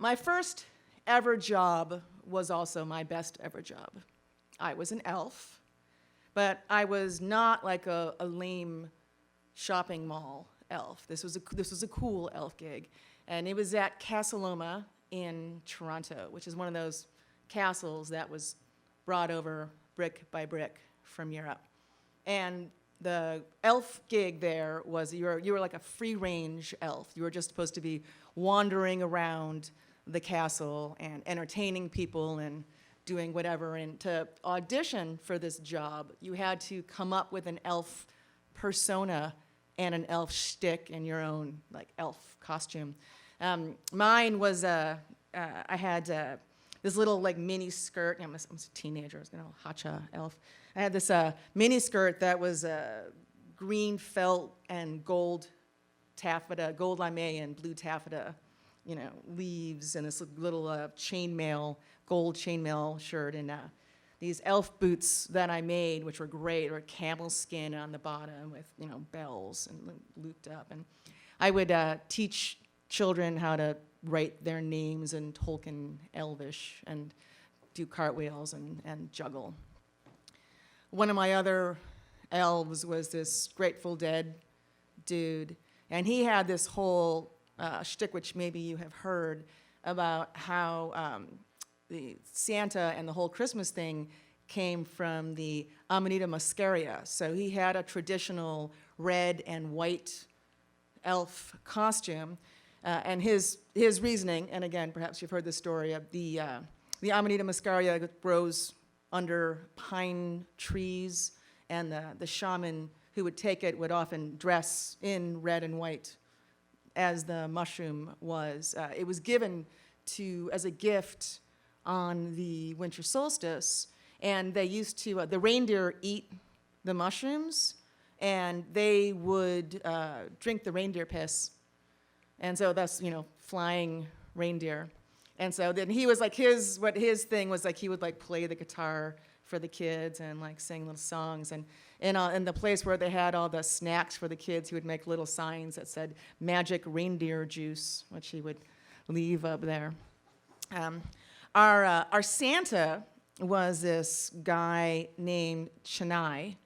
My first ever job was also my best ever job. I was an elf, but I was not like a lame shopping mall elf. This was a cool elf gig, and it was at Casaloma in Toronto, which is one of those castles that was brought over brick by brick from Europe. And the elf gig there was you were like a free-range elf. You were just supposed to be wandering around the castle and entertaining people and doing whatever. And to audition for this job, you had to come up with an elf persona and an elf shtick in your own like elf costume. Mine was I had this little like mini skirt. I was a teenager. I was a hotcha elf. I had this mini skirt that was green felt and gold taffeta, gold lame and blue taffeta, leaves, and this little chainmail, gold chainmail shirt, and these elf boots that I made, which were great, were camel skin on the bottom with bells and looped up. And I would teach children how to write their names in Tolkien Elvish and do cartwheels and juggle. One of my other elves was this Grateful Dead dude, and he had this whole shtick, which maybe you have heard, about how the Santa and the whole Christmas thing came from the Amanita muscaria. So he had a traditional red and white elf costume, and his reasoning, and again, perhaps you've heard this story, of the Amanita muscaria grows under pine trees, and the shaman who would take it would often dress in red and white as the mushroom was. It was given as a gift on the winter solstice, and they used to, the reindeer eat the mushrooms, and they would drink the reindeer piss, and so that's, flying reindeer. And so then he was like, his thing was like, he would like play the guitar for the kids and like sing little songs. And in the place where they had all the snacks for the kids, he would make little signs that said magic reindeer juice, which he would leave up there. Our Santa was this guy named Chennai,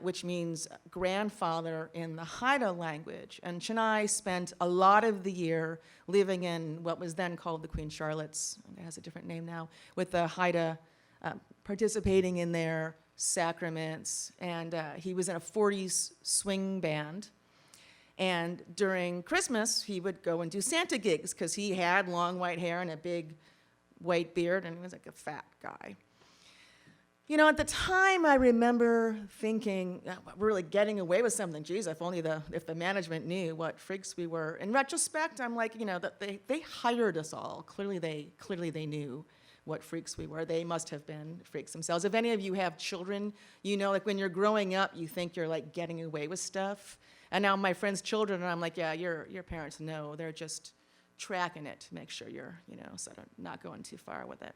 which means grandfather in the Haida language. And Chennai spent a lot of the year living in what was then called the Queen Charlotte's, it has a different name now, with the Haida participating in their sacraments. And he was in a 40s swing band. And during Christmas, he would go and do Santa gigs because he had long white hair and a big white beard, and he was like a fat guy. At the time, I remember thinking, we're really getting away with something. Geez, if the management knew what freaks we were. In retrospect, I'm like, that they hired us all. Clearly they knew what freaks we were. They must have been freaks themselves. If any of you have children, like when you're growing up, you think you're like getting away with stuff. And now my friends' children, and I'm like, yeah, your parents know. They're just tracking it to make sure you're, sort of not going too far with it.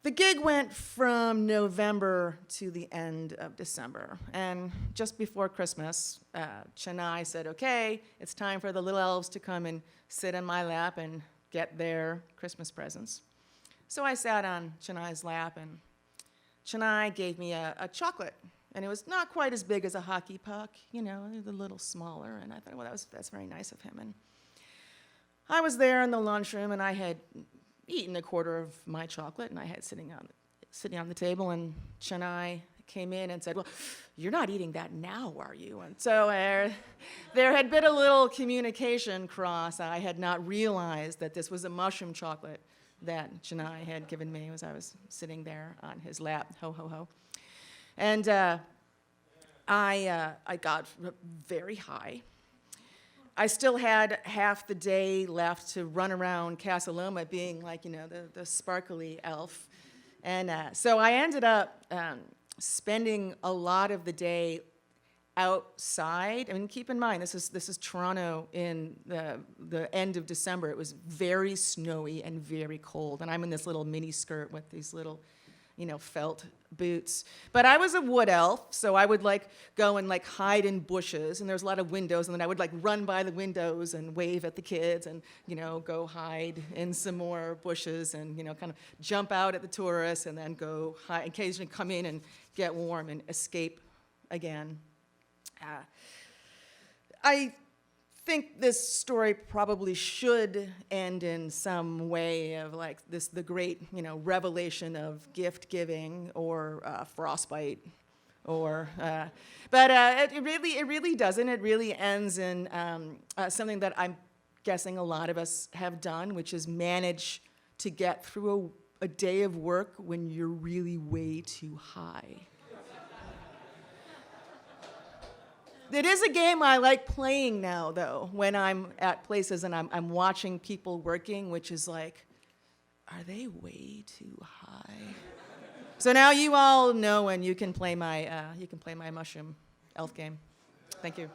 The gig went from November to the end of December. And just before Christmas, Chennai said, okay, it's time for the little elves to come and sit in my lap and get their Christmas presents. So I sat on Chennai's lap, and Chennai gave me a chocolate. And it was not quite as big as a hockey puck, it was a little smaller. And I thought, well, that's very nice of him. And I was there in the lunchroom, and I had eaten a quarter of my chocolate, and I had sitting on the table, and Chennai came in and said, well, you're not eating that now, are you? And so there had been a little communication cross. I had not realized that this was a mushroom chocolate that Chennai had given me as I was sitting there on his lap, ho, ho, ho. And I got very high. I still had half the day left to run around Casaloma being like, the sparkly elf. And so I ended up spending a lot of the day outside. I mean, keep in mind, this is Toronto in the end of December. It was very snowy and very cold. And I'm in this little mini skirt with these little, felt boots. But I was a wood elf, so I would like go and like hide in bushes, and there's a lot of windows, and then I would like run by the windows and wave at the kids, and go hide in some more bushes, and kind of jump out at the tourists, and then go hide, occasionally come in and get warm and escape again. I think this story probably should end in some way of like the great revelation of gift giving or frostbite, or but it really doesn't. It really ends in something that I'm guessing a lot of us have done, which is manage to get through a day of work when you're really way too high. It is a game I like playing now, though, when I'm at places and I'm watching people working, which is like, are they way too high? So now you all know, and you can play my mushroom elf game. Thank you.